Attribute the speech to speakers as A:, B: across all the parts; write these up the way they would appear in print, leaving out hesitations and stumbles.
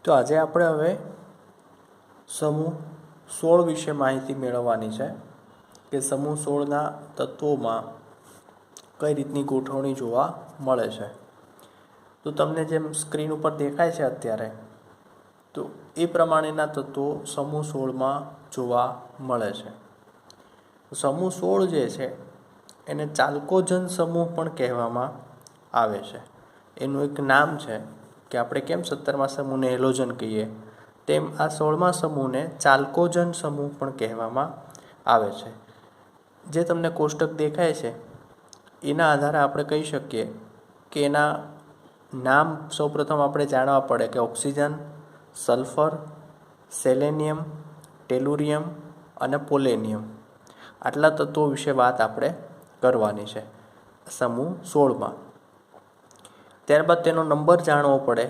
A: તો આજે આપણે હવે સમૂહ 16 વિશે માહિતી મેળવવાની છે કે સમૂહ 16ના તત્વોમાં કઈ રીતની ગોઠવણી જોવા મળે છે। તો તમને જેમ સ્ક્રીન ઉપર દેખાય છે અત્યારે, તો એ પ્રમાણેના તત્વો સમૂહ 16માં જોવા મળે છે। સમૂહ 16 જે છે એને ચાલ્કોજન સમૂહ પણ કહેવામાં આવે છે। એનું એક નામ છે કે આપણે કેમ 17મા સમૂહને હેલોજન કહીએ, તેમ આ 16મા સમૂહને ચાલ્કોજન સમૂહ પણ કહેવામાં આવે છે। જે તમને કોષ્ટક દેખાય છે એના આધારે આપણે કહી શકીએ કે એના નામ સૌપ્રથમ આપણે જાણવા પડે કે ઓક્સિજન, સલ્ફર, સેલેનિયમ, ટેલુરિયમ અને પોલેનિયમ, આટલા તત્વો વિશે વાત આપણે કરવાની છે સમૂહ 16માં। ત્યારબાદ તેનો નંબર જાણવો પડે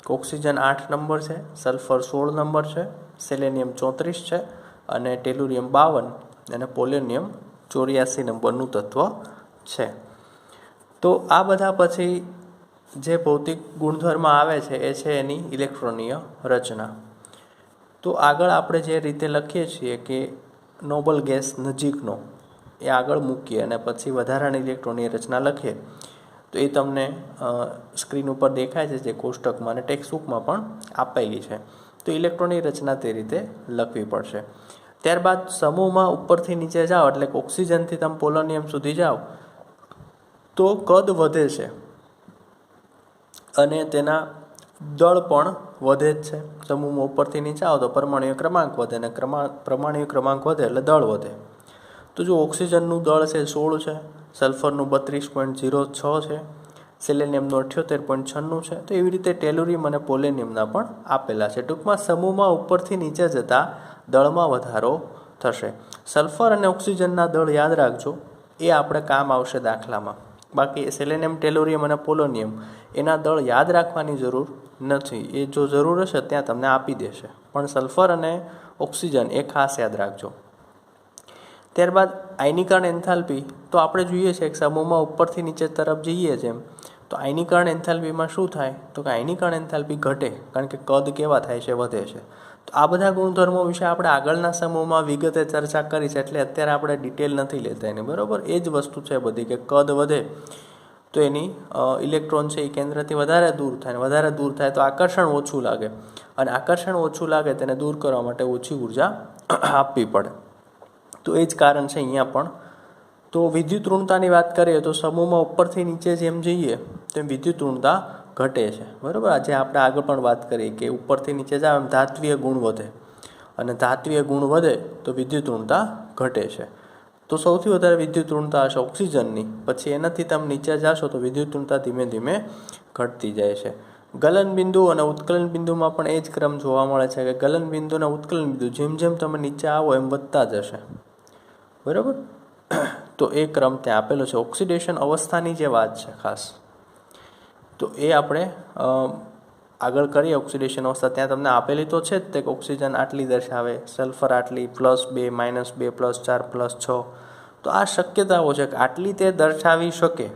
A: કે ઓક્સિજન 8 નંબર છે, સલ્ફર 16 નંબર છે, સેલેનિયમ 34 છે અને ટેલુરિયમ 52 અને પોલેનિયમ 84 નંબરનું તત્વ છે। તો આ બધા પછી જે ભૌતિક ગુણધર્મ આવે છે એ છે એની ઇલેક્ટ્રોનીય રચના। તો આગળ આપણે જે રીતે લખીએ છીએ કે નોબલ ગેસ નજીકનો એ આગળ મૂકીએ અને પછી વધારાની ઇલેક્ટ્રોનીય રચના લખીએ, તો એ તમને સ્ક્રીન ઉપર દેખાય છે જે કોષ્ટકમાં અને ટેક્સ્ટબુકમાં પણ આપેલી છે। તો ઇલેક્ટ્રોનની રચના તે રીતે લખવી પડશે। ત્યારબાદ સમૂહમાં ઉપરથી નીચે જાઓ એટલે કે ઓક્સિજનથી તમે પોલોનિયમ સુધી જાઓ તો કદ વધે છે અને તેના દળ પણ વધે જ છે। સમૂહમાં ઉપરથી નીચે આવો તો પરમાણુય ક્રમાંક વધે અને પરમાણુય ક્રમાંક વધે એટલે દળ વધે। તો જો ઓક્સિજનનું દળ છે 16 છે, સલ્ફરનું 32.06 છે, સેલેનિયમનું 78.96 છે, તો એવી રીતે ટેલુરિયમ અને પોલેનિયમના પણ આપેલા છે। ટૂંકમાં સમૂહમાં ઉપરથી નીચે જતાં દળમાં વધારો થશે। સલ્ફર અને ઓક્સિજનના દળ યાદ રાખજો, એ આપણે કામ આવશે દાખલામાં। બાકી સેલેનિયમ, ટેલુરિયમ અને પોલોનિયમ એના દળ યાદ રાખવાની જરૂર નથી, એ જો જરૂર હશે ત્યાં તમને આપી દેશે, પણ સલ્ફર અને ઓક્સિજન એ ખાસ યાદ રાખજો। ત્યારબાદ આયનીકરણ એન્થાલ્પી, તો આપણે જોઈએ છે કે સમૂહમાં ઉપરથી નીચે તરફ જઈએ જેમ, તો આયનીકરણ એન્થાલ્પીમાં શું થાય તો કે આયનીકરણ એન્થાલ્પી ઘટે, કારણ કે કદ કેવા થાય છે, વધે છે। તો આ બધા ગુણધર્મો વિશે આપણે આગળના સમૂહમાં વિગતે ચર્ચા કરી છે, એટલે અત્યારે આપણે ડિટેલ નથી લેતા એની, બરાબર। એ જ વસ્તુ છે બધી કે કદ વધે તો એની ઇલેક્ટ્રોન છે એ કેન્દ્રથી વધારે દૂર થાય, અને વધારે દૂર થાય તો આકર્ષણ ઓછું લાગે, અને આકર્ષણ ઓછું લાગે તેને દૂર કરવા માટે ઓછી ઉર્જા આપવી પડે। તો એ જ કારણ છે અહીંયા પણ। તો વિદ્યુત ઋણતાની વાત કરીએ તો સમૂહમાં ઉપરથી નીચે જેમ જઈએ તેમ વિદ્યુત ઋણતા ઘટે છે, બરાબર। આજે આપણે આગળ પણ વાત કરી કે ઉપરથી નીચે જાવ એમ ધાત્વીય ગુણ વધે, અને ધાત્વીય ગુણ વધે તો વિદ્યુત ઋણતા ઘટે છે। તો સૌથી વધારે વિદ્યુત ઋણતા હશે ઓક્સિજનની, પછી એનાથી તમે નીચે જશો તો વિદ્યુત ઋણતા ધીમે ધીમે ઘટતી જાય છે। ગલન બિંદુ અને ઉત્કલન બિંદુમાં પણ એ જ ક્રમ જોવા મળે છે કે ગલન બિંદુ અને ઉત્કલન બિંદુ જેમ જેમ તમે નીચે આવો એમ વધતા જશે, બરાબર। તો એ ક્રમ ત્યાં આપેલો છે। ઓક્સિડેશન અવસ્થાની જે વાત છે ખાસ, તો એ આપણે આગળ કરીએ ઓક્સિડેશન અવસ્થા, ત્યાં તમને આપેલી તો છે જ તે કે ઓક્સિજન આટલી દર્શાવે, સલ્ફર આટલી, +2, -2, +4, +6, તો આ શક્યતાઓ છે કે આટલી તે દર્શાવી શકે,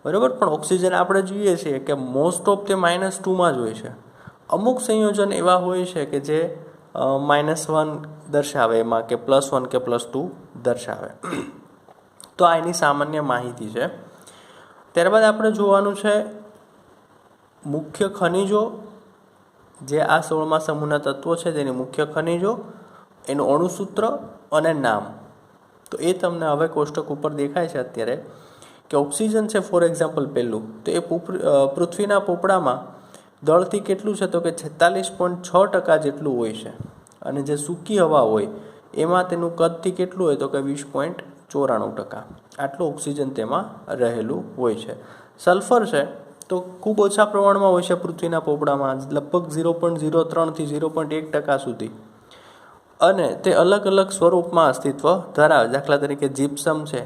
A: બરાબર। પણ ઓક્સિજન આપણે જોઈએ છીએ કે મોસ્ટ ઓફ તે -2માં જ હોય છે। અમુક સંયોજન એવા હોય છે કે જે -1 દર્શાવે એમાં, કે +1 કે +2 દર્શાવે। તો આ એની સામાન્ય માહિતી છે। ત્યારબાદ આપણે જોવાનું છે મુખ્ય ખનિજો, જે આ 16મા સમૂહના તત્વો છે તેની મુખ્ય ખનિજો, એનું અણુસૂત્ર અને નામ। તો એ તમને હવે કોષ્ટક ઉપર દેખાય છે અત્યારે કે ઓક્સિજન છે ફોર એક્ઝામ્પલ પહેલું, તો એ પૃથ્વીના પોપડામાં દળથી કેટલું છે તો કે 46.6% જેટલું હોય છે, અને જે સૂકી હવા હોય એમાં તેનું કદથી કેટલું હોય તો કે 20.94%, આટલું ઓક્સિજન તેમાં રહેલું હોય છે। સલ્ફર છે તો ખૂબ ઓછા પ્રમાણમાં હોય છે પૃથ્વીના પોપડામાં, લગભગ 0.03 થી 0.1% સુધી, અને તે અલગ અલગ સ્વરૂપમાં અસ્તિત્વ ધરાવે। દાખલા તરીકે જીપ્સમ છે,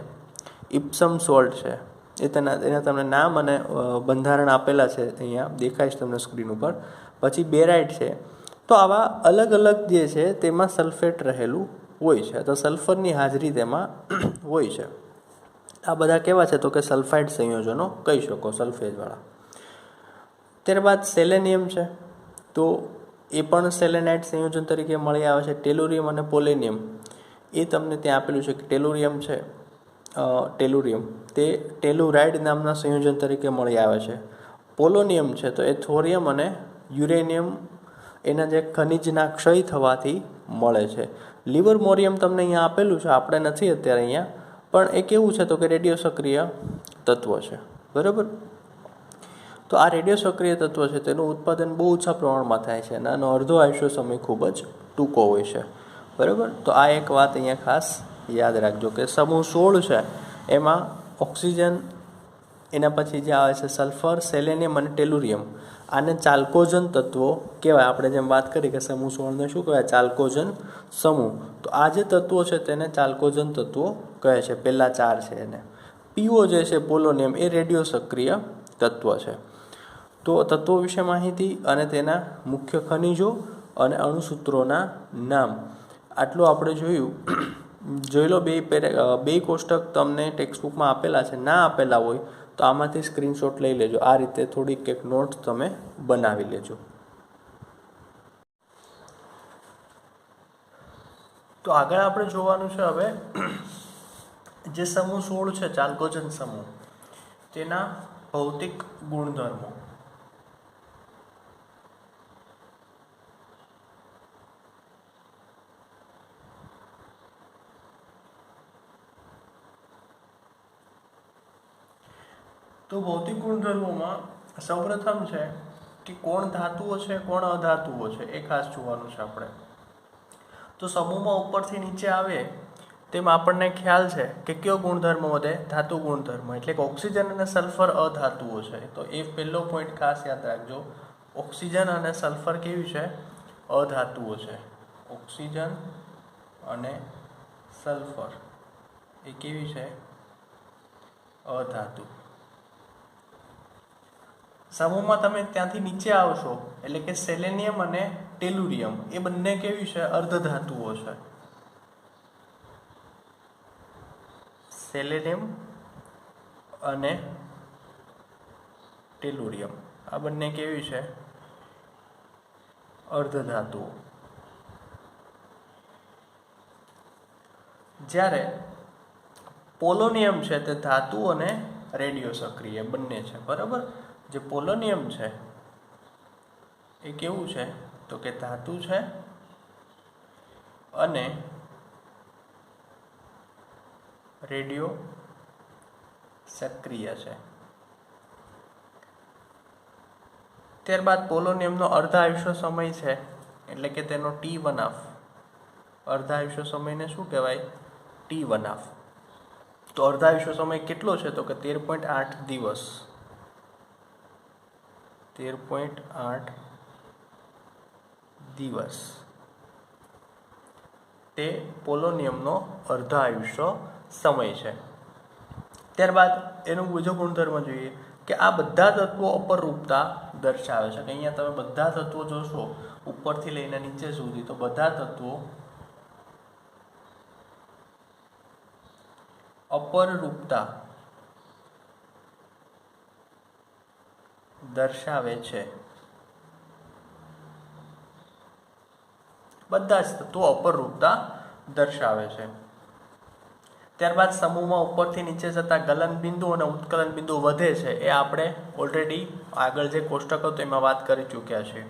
A: ઇપ્સમ સોલ્ટ છે, એના તમને નામ અને બંધારણ આપેલા છે, અહીંયા દેખાય છે તમને સ્ક્રીન ઉપર। પછી બેરાઇટ છે, તો આવા અલગ અલગ જે છે તેમાં સલ્ફેટ રહેલું હોય છે, તો સલ્ફરની હાજરી તેમાં હોય છે। આ બધા કેવા છે તો કે સલ્ફાઇડ સંયોજનો કહી શકો, સલ્ફેટવાળા। ત્યારબાદ સેલેનિયમ છે, તો એ પણ સેલેનાઇટ સંયોજન તરીકે મળી આવે છે. ટેલુરિયમ અને પોલેનિયમ એ તમને ત્યાં આપેલું છે કે ટેલુરિયમ છે, ટેલુરિયમ તે ટેલુરાઇડ નામના સંયોજન તરીકે મળી આવે છે. પોલોનિયમ છે તો એ થોરિયમ અને યુરેનિયમ એના જે ખનિજના ક્ષય થવાથી મળે છે. લિવરમોરિયમ તમને અહીંયા આપેલું છે, આપણે નથી અત્યારે અહીંયા, પણ એ કેવું છે તો કે રેડિયો સક્રિય તત્વ છે. બરાબર. તો આ રેડિયો સક્રિય તત્વ છે તેનું ઉત્પાદન બહુ ઓછા પ્રમાણમાં થાય છે અને આનો અડધો આયુષ્ય સમય ખૂબ જ ટૂંકો હોય છે. બરાબર. તો આ એક વાત અહીંયા ખાસ યાદ રાખજો કે સમૂહ 16 છે એમાં ઓક્સિજન, એના પછી જે આવે છે સલ્ફર, સેલેનિયમ અને ટેલુરિયમ, આને ચાલ્કોજન તત્વો કહેવાય. આપણે જેમ વાત કરી કે સમૂહ 16ને શું કહેવાય? ચાલ્કોજન સમૂહ. તો આ જે તત્વો છે તેને ચાલ્કોજન તત્વો કહે છે. પહેલા 4 છે એને. પીઓ જે છે પોલોનિયમ એ રેડિયો સક્રિય તત્વ છે. તો તત્વો વિશે માહિતી અને તેના મુખ્ય ખનિજો અને અણુસૂત્રોના નામ આટલું આપણે જોયું. જોઈ લો, બે કોષ્ટક તમને ટેક્સ્ટબુકમાં આપેલા છે. ના આપેલા હોય તો આમાંથી સ્ક્રીનશોટ લઈ લેજો. આ રીતે થોડીક એક નોટ તમે બનાવી લેજો. તો આગળ આપણે જોવાનું છે હવે જે સમૂહ 16 છે ચાલ્કોજન સમૂહ, તેના ભૌતિક ગુણધર્મો. તો ભૌતિક ગુણધર્મોમાં સૌપ્રથમ છે કે કોણ ધાતુઓ છે, કોણ અધાતુઓ છે, એ ખાસ જોવાનું છે આપણે. તો સમૂહમાં ઉપરથી નીચે આવે તેમ આપણને ખ્યાલ છે કે કયો ગુણધર્મ વધે? ધાતુ ગુણધર્મ. એટલે કે ઓક્સિજન અને સલ્ફર અધાતુઓ છે. તો એ પહેલો પોઈન્ટ ખાસ યાદ રાખજો. ઓક્સિજન અને સલ્ફર કેવી છે? અધાતુઓ છે. ઓક્સિજન અને સલ્ફર એ કેવી છે? અધાતુ. સમૂહમાં તમે ત્યાંથી નીચે આવશો એટલે કે સેલેનિયમ અને ટેલુરિયમ એ બંને કેવી છે? અર્ધધાતુઓ છે. સેલેનિયમ અને ટેલુરિયમ આ બંને કેવી છે? અર્ધધાતુઓ. જ્યારે પોલોનિયમ છે તે ધાતુ અને રેડિયો સક્રિય બંને છે. બરાબર. જે પોલોનિયમ છે એ કેવું છે તો કે ધાતુ છે અને રેડિયો સક્રિય છે. ત્યારબાદ પોલોનિયમનો અર્ધાયુષ્ય સમય છે એટલે કે તેનો T1 અર્ધાયુષ્ય સમયને શું કહેવાય? T1. તો અર્ધાયુષ્ય સમય કેટલો છે તો કે 13.8 દિવસ. 13.8 દિવસ તે પોલોનિયમનો અર્ધાયુષ્ય સમય છે. ત્યારબાદ એનો બીજો ગુણધર્મ જોઈએ કે આ બધા તત્વો અપરરૂપતા દર્શાવે છે. કે અહીંયા તમે બધા તત્વો જોશો ઉપરથી લઈને નીચે સુધી, તો બધા તત્વો અપરરૂપતા દર્શાવે છે. બધા જ તત્વો અપરરૂપતા દર્શાવે છે. ત્યારબાદ સમૂહમાં ઉપરથી નીચે જતા ગલન બિંદુ અને ઉત્કલન બિંદુ વધે છે. એ આપણે ઓલરેડી આગળ જે કોષ્ટક હતું એમાં વાત કરી ચૂક્યા છીએ.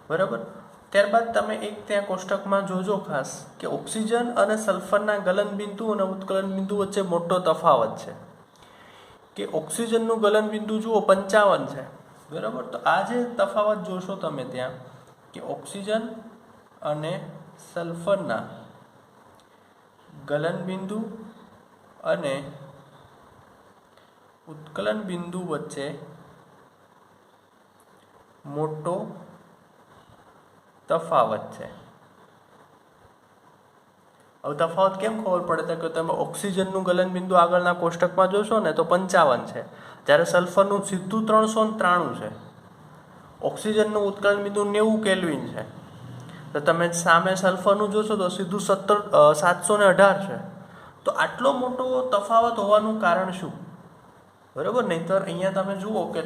A: બરાબર. ત્યારબાદ તમે એક ત્યાં કોષ્ટકમાં જોજો ખાસ કે ઓક્સિજન અને સલ્ફરના ગલન બિંદુ અને ઉત્કલન બિંદુ વચ્ચે મોટો તફાવત છે. કે ઓક્સિજનનું ગલન બિંદુ જુઓ 55 છે. બરાબર. તો આ જે તફાવત જોશો તમે ત્યાં કે ઓક્સિજન અને સલ્ફરના ગલન બિંદુ અને ઉત્કલન બિંદુ વચ્ચે મોટો તફાવત છે. હવે તફાવત કેમ ખબર પડે કે તમે ઓક્સિજનનું ગલન બિંદુ આગળના કોષ્ટકમાં જોશો ને તો 55 છે, જ્યારે સલ્ફરનું સીધું 393 છે. ઓક્સિજનનું ઉત્કલન બિંદુ 90 કેલ્વિન છે. તો તમે સામે સલ્ફરનું જોશો તો સીધું 718 છે. તો આટલો મોટો તફાવત હોવાનું કારણ શું? બરાબર. નહીંતર અહીંયા તમે જુઓ કે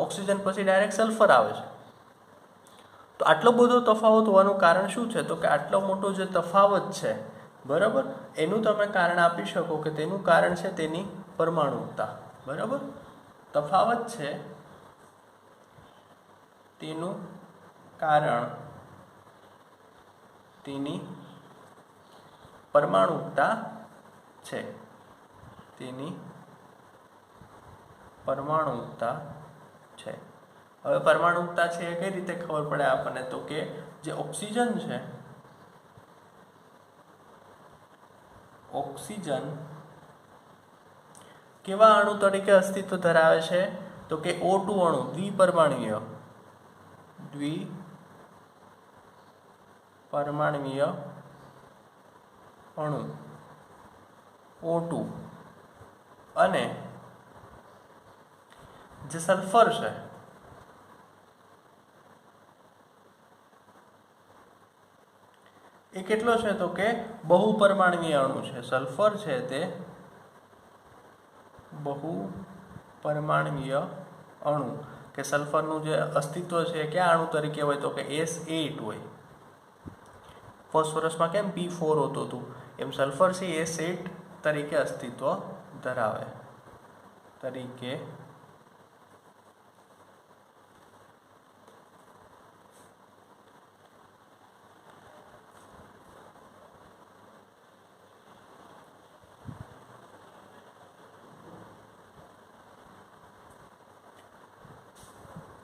A: ઓક્સિજન પછી ડાયરેક્ટ સલ્ફર આવે છે. તો આટલો બધો તફાવત હોવાનું કારણ શું છે? તો કે આટલો મોટો જે તફાવત છે, બરાબર, એનું તમે કારણ આપી શકો કે તેનું કારણ છે તેની પરમાણુકતા. બરાબર, તફાવત છે તેનું કારણ તેની પરમાણુકતા છે. તેની પરમાણુકતા છે. હવે પરમાણુકતા છે એ કઈ રીતે ખબર પડે આપણને? તો કે જે ઓક્સિજન છે, ઓક્સિજન કેવા અણુ તરીકે અસ્તિત્વ ધરાવે છે? તો કે O2 અણુ, દ્વિપરમાણુય અણુ O2. અને જે સલ્ફર છે એ કેટલો છે? તો કે બહુપરમાણુય અણુ છે. સલ્ફર છે તે બહુપરમાણુય અણુ, કે સલ્ફરનું જે અસ્તિત્વ છે કયા અણુ તરીકે હોય? તો કે S8 હોય. ફોસ્ફરસમાં કેમ P4 હોતું હતું, એમ સલ્ફર છે S8 તરીકે અસ્તિત્વ ધરાવે.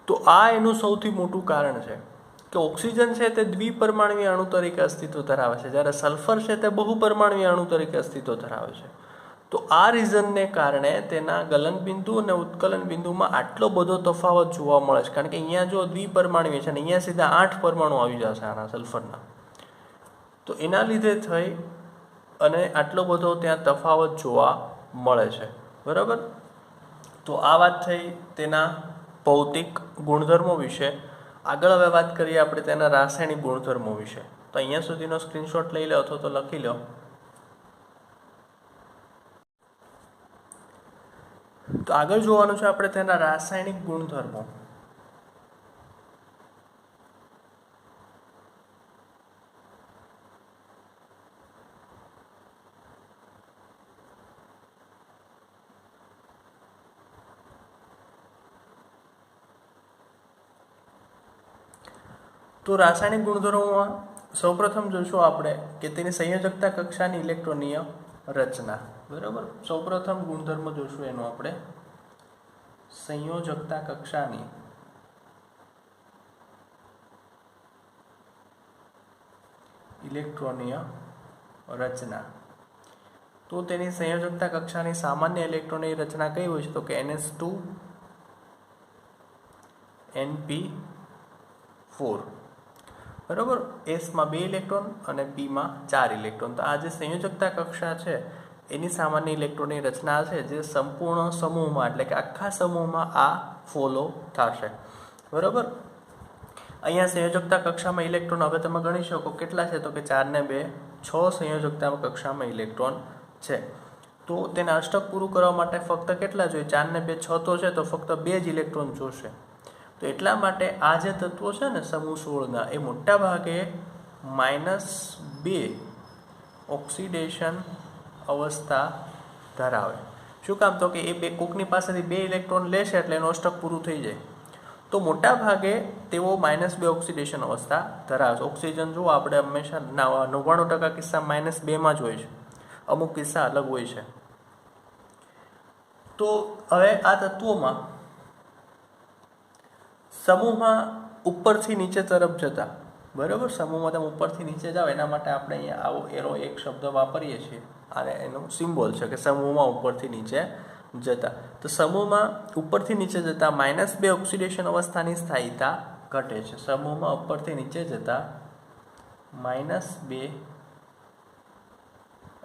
A: તો આ એનું સૌથી મોટું કારણ છે કે ઓક્સિજન છે તે દ્વિપરમાણુય અણુ તરીકે અસ્તિત્વ ધરાવે છે, જ્યારે સલ્ફર છે તે બહુપરમાણુય અણુ તરીકે અસ્તિત્વ ધરાવે છે. તો આ રીઝનને કારણે તેના ગલન બિંદુ અને ઉત્કલન બિંદુમાં આટલો બધો તફાવત જોવા મળે છે. કારણ કે અહીંયા જો દ્વિપરમાણુય છે અને અહીંયા સીધા 8 પરમાણુ આવી જશે આના સલ્ફરના. તો એના લીધે થઈ અને આટલો બધો ત્યાં તફાવત જોવા મળે છે. બરાબર, તો આ વાત થઈ તેના ભૌતિક ગુણધર્મો વિશે. આગળ હવે વાત કરીએ આપણે તેના રાસાયણિક ગુણધર્મો વિશે. તો અહીંયા સુધીનો સ્ક્રીનશોટ લઈ લો અથવા તો લખી લો. તો આગળ જોવાનું છે આપણે તેના રાસાયણિક ગુણધર્મો. તો રાસાયણિક ગુણધર્મોમાં સૌપ્રથમ જોઈશું આપણે કે તેની સંયોજકતા કક્ષાની ઇલેક્ટ્રોનીય રચના. બરાબર, સૌપ્રથમ ગુણધર્મ જોઈશું એનો આપણે સંયોજકતા કક્ષાની ઇલેક્ટ્રોનીય રચના. તો તેની સંયોજકતા કક્ષાની સામાન્ય ઇલેક્ટ્રોનીય રચના કઈ હોય છે? તો કે NH2 NP4. બરાબર, એસમાં 2 ઇલેક્ટ્રોન અને પીમાં 4 ઇલેક્ટ્રોન. તો આ જે સંયોજકતા કક્ષા છે એની સામાન્ય ઇલેક્ટ્રોનની રચના છે જે સંપૂર્ણ સમૂહમાં એટલે કે આખા સમૂહમાં આ ફોલો થશે. બરાબર, અહીંયા સંયોજકતા કક્ષામાં ઇલેક્ટ્રોન હવે તમે ગણી શકો કેટલા છે? તો કે 4 ને 2 6 સંયોજકતા કક્ષામાં ઇલેક્ટ્રોન છે. તો તેને અષ્ટક પૂરું કરવા માટે ફક્ત કેટલા જોઈએ? 4 ને 2 6 તો છે, તો ફક્ત 2 જ ઇલેક્ટ્રોન જોશે. તો એટલા માટે આ જે તત્વો છે ને સમૂહ 16ના, એ મોટા ભાગે -2 ઓક્સિડેશન અવસ્થા ધરાવે. શું કામ? તો કે એ બે કોકની પાસેથી 2 ઇલેક્ટ્રોન લેશે એટલે એનું અષ્ટક પૂરું થઈ જાય. તો મોટા ભાગે તેઓ -2 ઓક્સિડેશન અવસ્થા ધરાવે છે. ઓક્સિજન જો આપણે હંમેશા 99% કિસ્સા -2માં જ હોય છે, અમુક કિસ્સા અલગ હોય છે. તો હવે આ તત્વોમાં સમૂહમાં ઉપરથી નીચે તરફ જતા, બરાબર, સમૂહમાં તમે ઉપરથી નીચે જાઓ એના માટે આપણે અહીંયા આવો એરો એક શબ્દ વાપરીએ છીએ. અને એનો સિમ્બોલ છે કે સમૂહમાં ઉપરથી નીચે જતા. તો સમૂહમાં ઉપરથી નીચે જતા -2 ઓક્સિડેશન અવસ્થાની સ્થાયીતા ઘટે છે. સમૂહમાં ઉપરથી નીચે જતા -2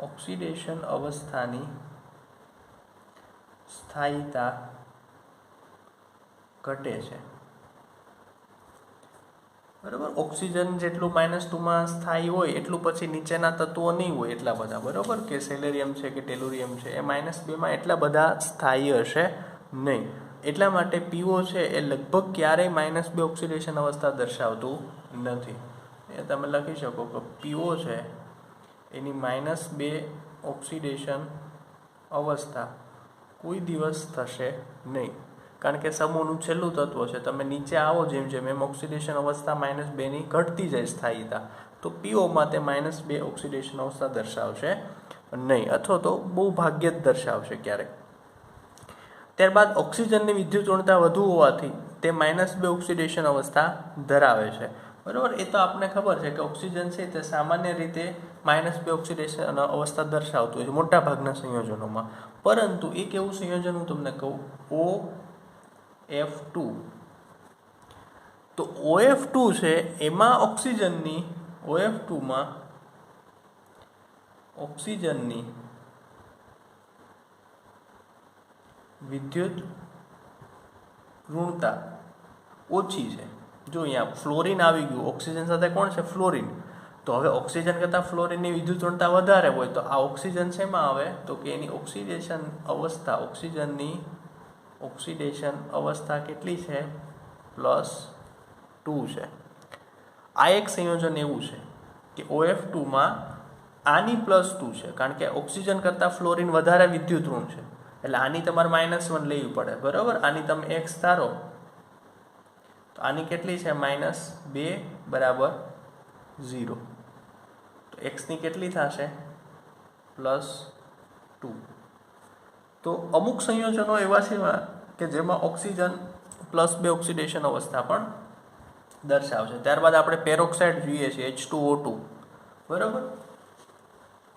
A: ઓક્સિડેશન અવસ્થાની સ્થાયીતા ઘટે છે. બરાબર, ઓક્સિજન જેટલું -2માં સ્થાયી હોય એટલું પછી નીચેના તત્વો નહીં હોય એટલા બધા. બરાબર, કે સેલેરિયમ છે કે ટેલુરિયમ છે એ -2માં એટલા બધા સ્થાયી હશે નહીં. એટલા માટે પીઓ છે એ લગભગ ક્યારેય -2 ઓક્સિડેશન અવસ્થા દર્શાવતું નથી। એ તમે લખી શકો કે PO છે એની -2 ઓક્સિડેશન અવસ્થા કોઈ દિવસ થશે નહીં, કારણ કે સમૂહનું છેલ્લું તત્વ છે। તમે નીચે આવો જેમ જેમ એમ ઓક્સિડેશન અવસ્થા -2ની ઘટતી જાય સ્થાયીતા, તો પીઓમાં તે -2 ઓક્સિડેશન અવસ્થા દર્શાવશે નહીં, અથવા તો બહુ ભાગ્યે જ દર્શાવશે ક્યારેક। ત્યારબાદ ઓક્સિજનની વિદ્યુત ઋણતા વધુ હોવાથી તે -2 ઓક્સિડેશન અવસ્થા ધરાવે છે, બરાબર। એ તો આપણને ખબર છે કે ઓક્સિજન છે તે સામાન્ય રીતે -2 ઓક્સિડેશન અવસ્થા દર્શાવતું હોય છે મોટા ભાગના સંયોજનોમાં, પરંતુ એક એવું સંયોજન હું તમને કહું OF2, તો OF2 છે એમાં OF2માં ઓક્સિજનની વિદ્યુત ઋણતા ઓછી છે। જો અહીંયા ફ્લોરિન આવી ગયું, ઓક્સિજન સાથે કોણ છે? ફ્લોરિન। તો હવે ઓક્સિજન કરતાં ફ્લોરિનની વિદ્યુત ઋણતા વધારે હોય તો આ ઓક્સિજન શેમાં આવે? તો કે એની ઓક્સિડેશન અવસ્થા, ઓક્સિજનની ઓક્સિડેશન અવસ્થા કેટલી છે? +2 છે। આ એક સંયોજન એવું છે કે OF2માં આની +2 છે, કારણ કે ઓક્સિજન કરતાં ફ્લોરિન વધારે વિદ્યુત ઋણ છે, એટલે આની તમારે -1 લેવી પડે, બરાબર। આની તમે x ધારો તો આની કેટલી છે? -2 બરાબર 0, તો x ની કેટલી થશે? +2। તો અમુક સંયોજનો એવા છે કે જેમાં ઓક્સિજન +2 ઓક્સિડેશન અવસ્થા પણ દર્શાવશે। ત્યારબાદ આપણે પેરોક્સાઇડ જોઈએ છીએ H2O2, બરાબર,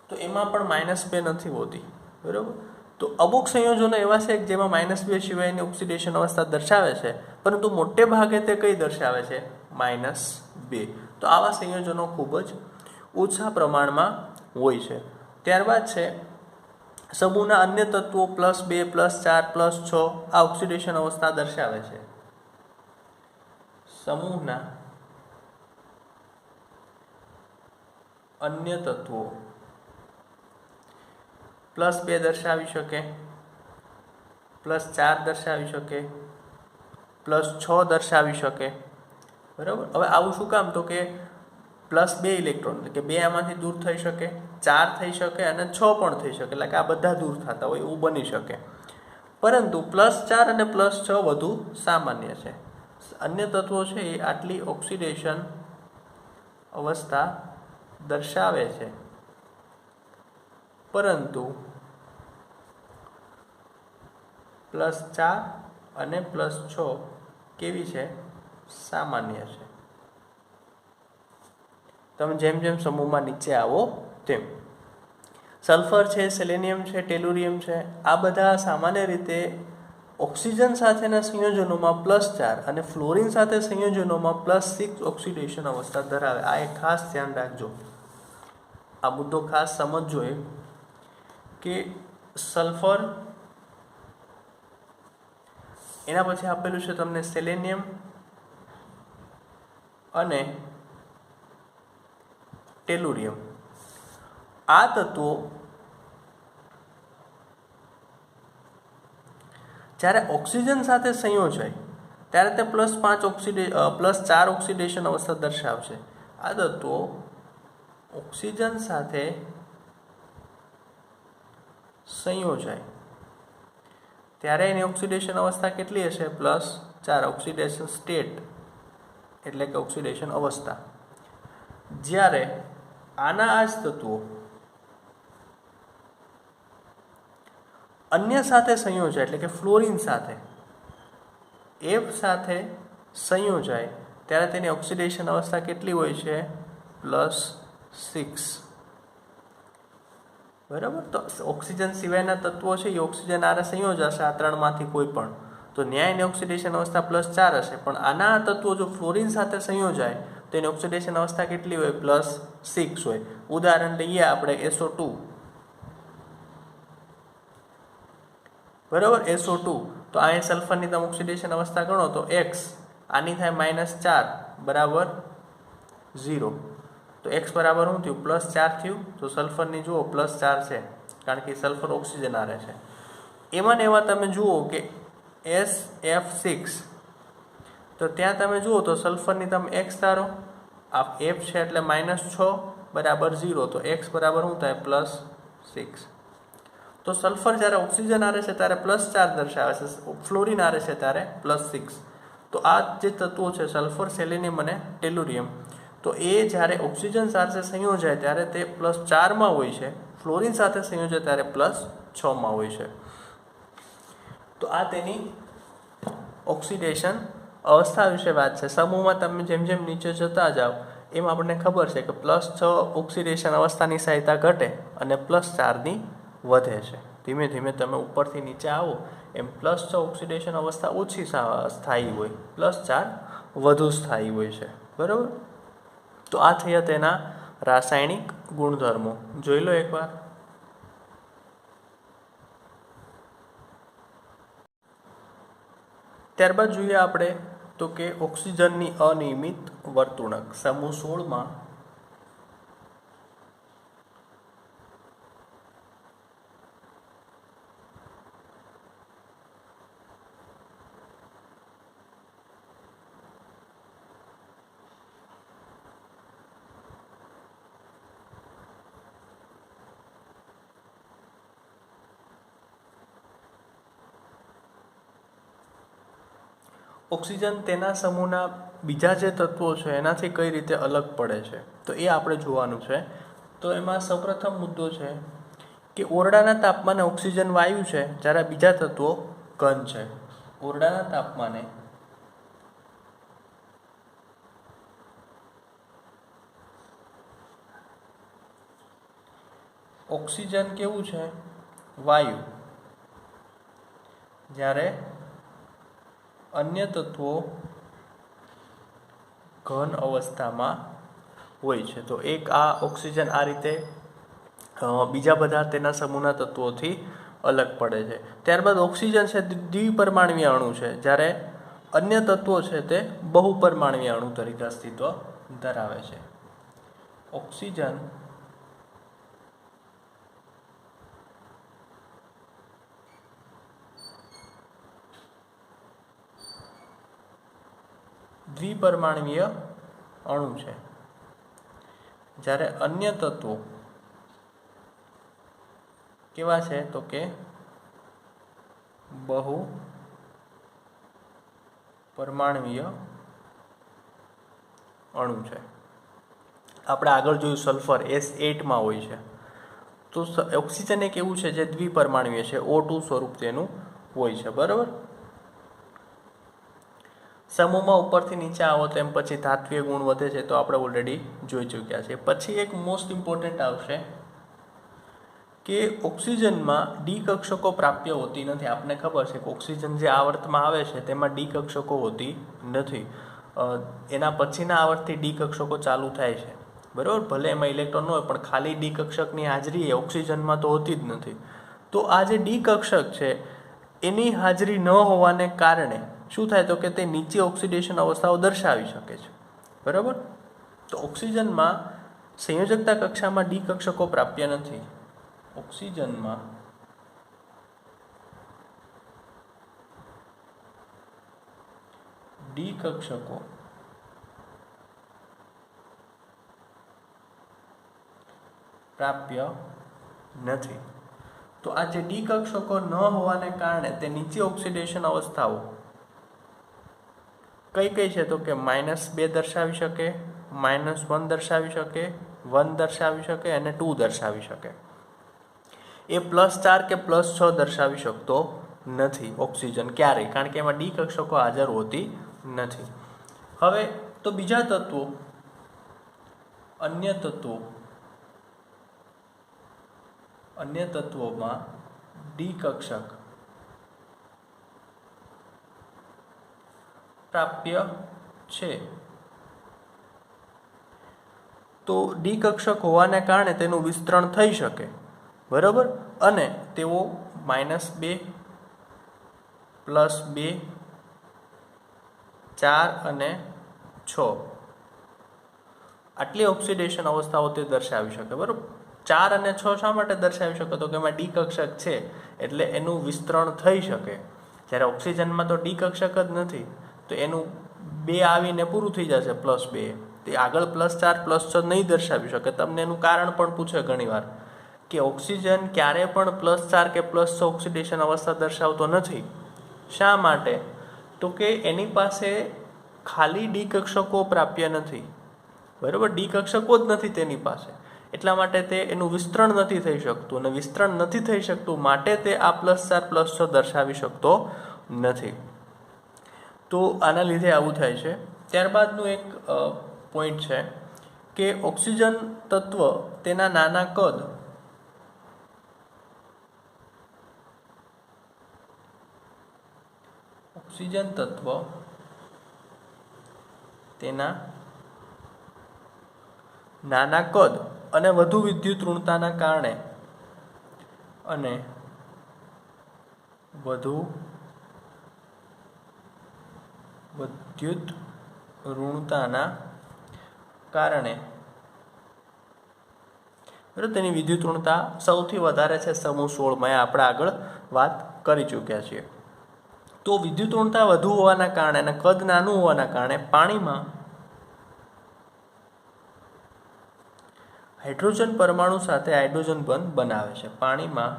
A: તો એમાં પણ -2 નથી હોતી, બરાબર। તો અમુક સંયોજનો એવા છે કે જેમાં -2 સિવાયની ઓક્સિડેશન અવસ્થા દર્શાવે છે, પરંતુ મોટે ભાગે તે કઈ દર્શાવે છે? -2। તો આવા સંયોજનો ખૂબ જ ઓછા પ્રમાણમાં હોય છે। ત્યારબાદ છે સમૂહના અન્ય તત્વો +2, +4, +6 આ ઓક્સિડેશન અવસ્થા દર્શાવે છે। સમૂહના અન્ય તત્વો +2 દર્શાવી શકે, +4 દર્શાવી શકે, +6 દર્શાવી શકે, બરાબર। હવે આવું શું કામ? તો કે +2 ઇલેક્ટ્રોન એટલે કે 2 આમાંથી દૂર થઈ શકે, 4 થઈ શકે અને 6 પણ થઈ શકે, એટલે કે આ બધા દૂર થતા હોય એવું બની શકે, પરંતુ +4 અને +6 વધુ સામાન્ય છે। અન્ય તત્વો છે એ આટલી ઓક્સિડેશન અવસ્થા દર્શાવે છે, પરંતુ +4 અને +6 કેવી છે? સામાન્ય છે। તમે જેમ જેમ સમૂહમાં નીચે આવો તેમ સલ્ફર છે, સેલેનિયમ છે, ટેલુરિયમ છે, આ બધા સામાન્ય રીતે ઓક્સિજન સાથેના સંયોજનોમાં +4 અને ફ્લોરિન સાથે સંયોજનોમાં +6 ઓક્સિડેશન અવસ્થા ધરાવે। આ એક ખાસ ધ્યાન રાખજો, આ મુદ્દો ખાસ સમજજો કે સલ્ફર, એના પછી આપેલું છે તમને સેલેનિયમ અને ટેલુરિયમ, આ તત્વો જ્યારે ઓક્સિજન સાથે સંયોજાય ત્યારે તે +4 ઓક્સિડેશન અવસ્થા દર્શાવશે। આ તત્વો ઓક્સિજન સાથે સંયોજાય ત્યારે એની ઓક્સિડેશન અવસ્થા કેટલી હશે? +4 ઓક્સિડેશન સ્ટેટ એટલે કે ઓક્સિડેશન અવસ્થા। જ્યારે આના આ જ તત્વો અન્ય સાથે સંયોજાય એટલે કે ફ્લોરિન સાથે, F સાથે સંયોજાય ત્યારે તેની ઓક્સિડેશન અવસ્થા કેટલી હોય છે? +6, બરાબર। તો ઓક્સિજન સિવાયના તત્વો છે એ ઓક્સિજન આને સંયોજાશે આ ત્રણમાંથી કોઈ પણ, તો ન્યાયની ઓક્સિડેશન અવસ્થા +4 હશે, પણ આના તત્વો જો ફ્લોરિન સાથે સંયોજાય તો એની ઓક્સિડેશન અવસ્થા કેટલી હોય? +6 હોય। ઉદાહરણ લઈએ આપણે SO2, બરાબર, SO2, તો આ સલ્ફરની તમે ઓક્સિડેશન અવસ્થા ગણો તો x, આની થાય -4 બરાબર 0, તો x બરાબર શું થયું? +4 થયું। તો સલ્ફરની જુઓ +4 છે, કારણ કે સલ્ફર ઓક્સિજન આરે છે। એમાં ને એમાં તમે જુઓ કે SF6, તો ત્યાં તમે જુઓ તો સલ્ફરની તમે x ધારો આ F છે એટલે -6 બરાબર 0, તો X બરાબર શું થાય +6. તો સલ્ફર જ્યારે ઓક્સિજન આરે છે ત્યારે +4 દર્શાવે છે, ફ્લોરિન આરે છે ત્યારે +6. તો આ જે તત્વો છે સલ્ફર, સેલેનિયમ અને ટેલુરિયમ, તો એ જ્યારે ઓક્સિજન સાથે સંયોજાય ત્યારે તે +4 હોય છે, ફ્લોરિન સાથે સંયોજાય ત્યારે +6 હોય છે. તો આ તેની ઓક્સિડેશન અવસ્થા વિશે વાત છે. સમૂહમાં તમે જેમ જેમ નીચે જતા જાઓ એમ આપણને ખબર છે કે +6 ઓક્સિડેશન અવસ્થાની સહાયતા ઘટે અને +4ની વધે છે. ધીમે ધીમે તમે ઉપરથી નીચે આવો એમ +6 ઓક્સિડેશન અવસ્થા ઓછી સ્થાયી હોય, +4 વધુ સ્થાયી હોય છે. બરાબર. તો આ થયા તેના રાસાયણિક ગુણધર્મો. જોઈ લો એકવાર. ત્યારબાદ જોઈએ આપણે તો કે ઓક્સિજનની અનિયમિત વર્તણૂક. સમૂહ 16માં ઓક્સિજન તેના સમૂહના બીજા જે તત્વો છે એનાથી કઈ રીતે અલગ પડે છે તો એ આપણે જોવાનું છે. તો એમાં સૌપ્રથમ મુદ્દો છે કે ઓરડાના તાપમાને ઓક્સિજન વાયુ છે જ્યારે બીજા તત્વો ઘન છે. ઓરડાના તાપમાને ઓક્સિજન કેવું છે વાયુ, જ્યારે અન્ય તત્વો ઘન અવસ્થામાં હોય છે. તો એક આ ઓક્સિજન આ રીતે બીજા બધા તેના સમૂહના તત્વોથી અલગ પડે છે. ત્યારબાદ ઓક્સિજન છે દ્વિપરમાણવીય અણુ છે, જ્યારે અન્ય તત્વો છે તે બહુપરમાણવીય અણુ તરીકે અસ્તિત્વ ધરાવે છે. ઓક્સિજન દ્વિપરમાણવીય અણુ છે, જ્યારે અન્ય તત્વો કેવા છે તો કે બહુપરમાણવીય અણુ છે. આપણે આગળ જોયું સલ્ફર S8માં હોય છે. તો ઓક્સિજન એક એવું છે જે દ્વિપરમાણવીય છે, O2 સ્વરૂપ તેનું હોય છે. બરાબર. સમૂહમાં ઉપરથી નીચે આવો તેમ પછી ધાત્વિય ગુણ વધે છે, તો આપણે ઓલરેડી જોઈ ચૂક્યા છીએ. પછી એક મોસ્ટ ઇમ્પોર્ટન્ટ આવશે કે ઓક્સિજનમાં ડી કક્ષકો પ્રાપ્ય હોતી નથી. આપણને ખબર છે કે ઓક્સિજન જે આવર્તમાં આવે છે તેમાં ડી કક્ષકો હોતી નથી. એના પછીના આવર્તથી ડી કક્ષકો ચાલુ થાય છે. બરાબર. ભલે એમાં ઇલેક્ટ્રોન હોય પણ ખાલી ડી કક્ષકની હાજરી એ ઓક્સિજનમાં તો હોતી જ નથી. તો આ જે ડી કક્ષક છે એની હાજરી ન હોવાને કારણે શું થાય તો કે તે નીચી ઓક્સિડેશન અવસ્થાઓ દર્શાવી શકે છે. બરાબર. તો ઓક્સિજનમાં સંયોજકતા કક્ષામાં ડી કક્ષકો પ્રાપ્ય નથી. ઓક્સિજનમાં ડી કક્ષકો પ્રાપ્ય નથી. તો આ જે ડી કક્ષકો ન હોવાને કારણે તે નીચી ઓક્સિડેશન અવસ્થાઓ કઈ કઈ છે તો કે -2 દર્શાવી શકે, -1 દર્શાવી શકે, 1 દર્શાવી શકે અને 2 દર્શાવી શકે. એ +4 કે +6 દર્શાવી શકતો નથી ઓક્સિજન ક્યારેય, કારણ કે એમાં ડી કક્ષકો હાજર હોતી નથી. હવે તો બીજા તત્વો, અન્ય તત્વોમાં ડી કક્ષક પ્રાપ્ય છે. તો ડી કક્ષક હોવાને કારણે તેનું વિસ્તરણ થઈ શકે. બરાબર. અને તેઓ -2, +2, 4 અને 6 આટલી ઓક્સિડેશન અવસ્થાઓ તે દર્શાવી શકે. બરાબર. 4 અને 6 શા માટે દર્શાવી શકે તો કે એમાં ડી કક્ષક છે એટલે એનું વિસ્તરણ થઈ શકે. જ્યારે ઓક્સિજનમાં તો ડી કક્ષક જ નથી, તો એનું 2 આવીને પૂરું થઈ જશે +2. તે આગળ +4 +6 નહીં દર્શાવી શકે. તમને એનું કારણ પણ પૂછે ઘણીવાર કે ઓક્સિજન ક્યારે પણ +4 કે +6 ઓક્સિડેશન અવસ્થા દર્શાવતો નથી. શા માટે? તો કે એની પાસે ખાલી ડી કક્ષકો પ્રાપ્ય નથી. બરાબર, ડી કક્ષકો જ નથી તેની પાસે, એટલા માટે તે એનું વિસ્તરણ નથી થઈ શકતું, અને વિસ્તરણ નથી થઈ શકતું માટે તે આ +4 +6 દર્શાવી શકતો નથી. તો આના લીધે આવું થાય છે. ત્યારબાદનું એક પોઈન્ટ છે કે ઓક્સિજન તત્વ તેના નાના કદ અને વધુ વિદ્યુત ઋણતાના કારણે તેની વિદ્યુત ઋણતા સૌથી વધારે છે સમૂહ 16માં. આપણે આગળ વાત કરી ચૂક્યા છીએ. તો વિદ્યુત ઋણતા વધુ હોવાના કારણે અને કદ નાનું હોવાના કારણે પાણીમાં હાઇડ્રોજન પરમાણુ સાથે હાઇડ્રોજન બંધ બનાવે છે. પાણીમાં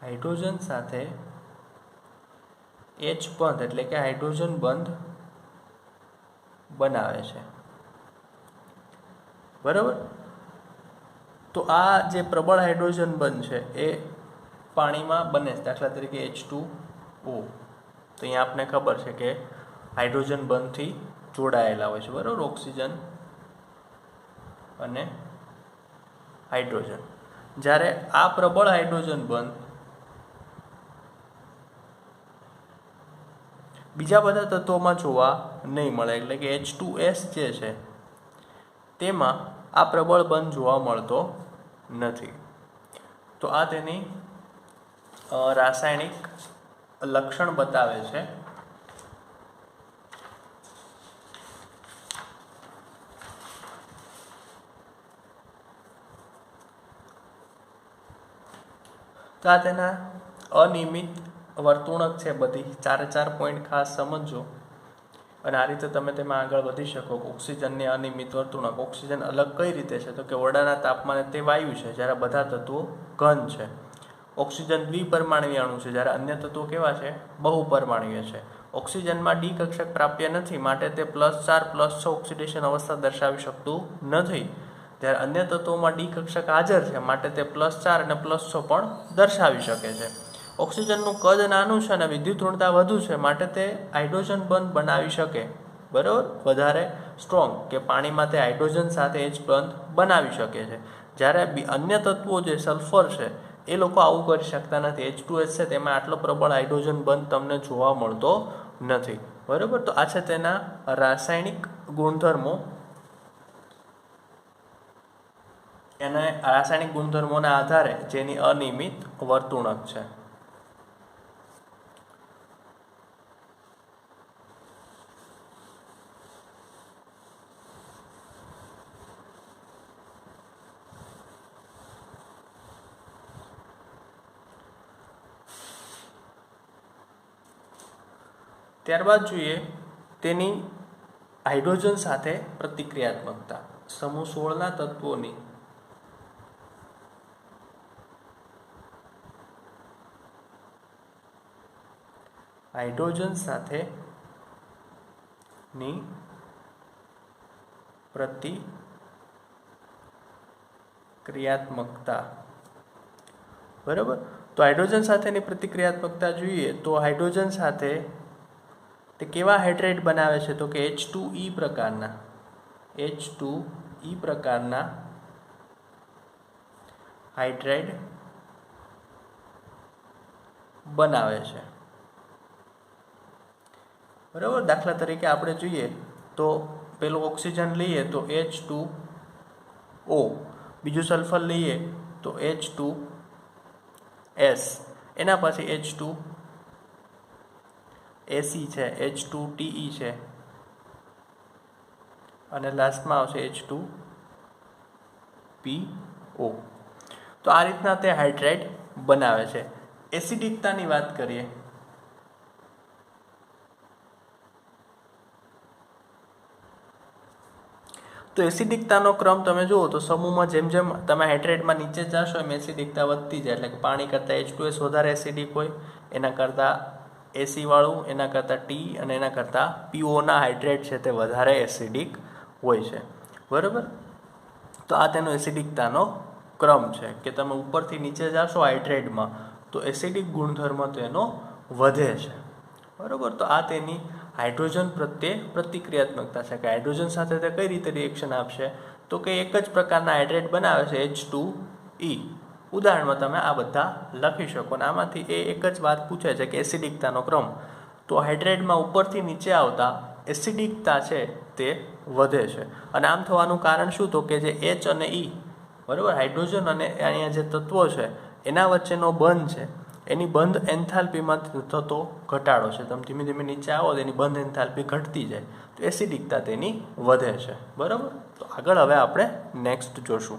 A: હાઇડ્રોજન સાથે H બંધ એટલે કે હાઇડ્રોજન બંધ બનાવે છે. બરાબર. તો આ જે પ્રબળ હાઇડ્રોજન બંધ છે એ પાણીમાં બને છે. દાખલા તરીકે H2O. તો અહીંયા આપને ખબર છે કે હાઇડ્રોજન બંધથી જોડાયેલા હોય છે. બરાબર, ઓક્સિજન અને હાઇડ્રોજન. જ્યારે આ પ્રબળ હાઇડ્રોજન બંધ બીજા બધા તત્વોમાં જોવા નહીં મળે, એટલે કે H2S જે છે તેમાં આ પ્રબળ બંધ જોવા મળતો નથી. તો આ તેની રાસાયણિક લક્ષણ બતાવે છે. તો આ તેના અનિયમિત વર્તુણક છે. બધી 4 પોઈન્ટ ખાસ સમજજો, અને આ રીતે તમે તેમાં આગળ વધી શકો. ઓક્સિજનની અનિયમિત વર્તુણક. ઓક્સિજન અલગ કઈ રીતે છે? તો કે વડાના તાપમાને તે વાયુ છે જ્યારે બધા તત્વો ઘન છે. ઓક્સિજન દ્વિપરમાણુય અણુ છે જ્યારે અન્ય તત્વો કેવા છે? બહુપરમાણુય છે. ઓક્સિજનમાં ડી કક્ષક પ્રાપ્ય નથી માટે તે +4 +6 ઓક્સિડેશન અવસ્થા દર્શાવી શકતું નથી. જ્યારે અન્ય તત્વોમાં ડી કક્ષક હાજર છે માટે તે +4 અને +6 પણ દર્શાવી શકે છે. ઓક્સિજનનું કદ નાનું છે અને વિદ્યુત ઋણતા વધુ છે માટે તે હાઇડ્રોજન બંધ બનાવી શકે. બરાબર, વધારે સ્ટ્રોંગ, કે પાણીમાં તે હાઇડ્રોજન સાથે H બંધ બનાવી શકે છે. જ્યારે અન્ય તત્વો જે સલ્ફર છે એ લોકો આવું કરી શકતા નથી. H2S છે તેમાં આટલો પ્રબળ હાઇડ્રોજન બંધ તમને જોવા મળતો નથી. બરાબર. તો આ છે તેના રાસાયણિક ગુણધર્મો. એના રાસાયણિક ગુણધર્મોના આધારે જેની અનિયમિત વર્તુણક છે. ત્યારબાદ જોઈએ તેની હાઇડ્રોજન સાથે પ્રતિક્રિયાત્મકતા. સમૂહ 16ના તત્વોની હાઇડ્રોજન સાથેની પ્રતિક્રિયાત્મકતા. બરાબર. તો હાઇડ્રોજન સાથેની પ્રતિક્રિયાત્મકતા જોઈએ તો હાઇડ્રોજન સાથે તે કેવા હાઇડ્રેટ બનાવે છે? તો કે H2E પ્રકારના હાઇડ્રેટ બનાવે છે. બરાબર. દાખલા તરીકે આપણે જોઈએ તો પેલું ઓક્સિજન લઈએ તો H2O, બીજું સલ્ફર લઈએ તો H2S, એના પછી H2Ac છે, H2TE છે, અને લાસ્ટમાં આવશે H2PO. તો આ રીતના તે હાઇડ્રેટ બનાવે છે. એસિડિકતાની વાત કરીએ તો એસિડિકતાનો ક્રમ તમે જુઓ તો સમૂહમાં જેમ જેમ તમે હાઇડ્રેટમાં નીચે જશો એમ એસિડિકતા વધતી જાય, એટલે કે પાણી કરતાં H2S વધારે એસિડિક હોય, એના કરતાં એસીવાળું, એના કરતાં ટી અને એના કરતાં POના હાઇડ્રેટ છે તે વધારે એસિડિક હોય છે, બરાબર. તો આ તેનો એસિડિકતાનો ક્રમ છે કે તમે ઉપરથી નીચે જશો હાઇડ્રેટમાં તો એસિડિક ગુણધર્મ તેનો વધે છે, બરાબર. તો આ તેની હાઇડ્રોજન પ્રત્યે પ્રતિક્રિયાત્મકતા છે કે હાઇડ્રોજન સાથે તે કઈ રીતે રિએક્શન આપશે, તો કે એક જ પ્રકારના હાઇડ્રેટ બનાવે છે H2E. ઉદાહરણમાં તમે આ બધા લખી શકો અને આમાંથી એક જ વાત પૂછે છે કે એસિડિકતાનો ક્રમ. તો હાઇડ્રેટમાં ઉપરથી નીચે આવતા એસિડિકતા છે તે વધે છે. અને આમ થવાનું કારણ શું, તો કે જે H અને E, બરાબર, હાઇડ્રોજન અને અહીંયા જે તત્વો છે એના વચ્ચેનો બંધ છે, એની બંધ એન્થાલ્પીમાં થતો ઘટાડો છે. તમે ધીમે ધીમે નીચે આવો તો એની બંધ એન્થાલ્પી ઘટતી જાય, તો એસિડિકતા તેની વધે છે, બરાબર. તો આગળ હવે આપણે નેક્સ્ટ જોશું.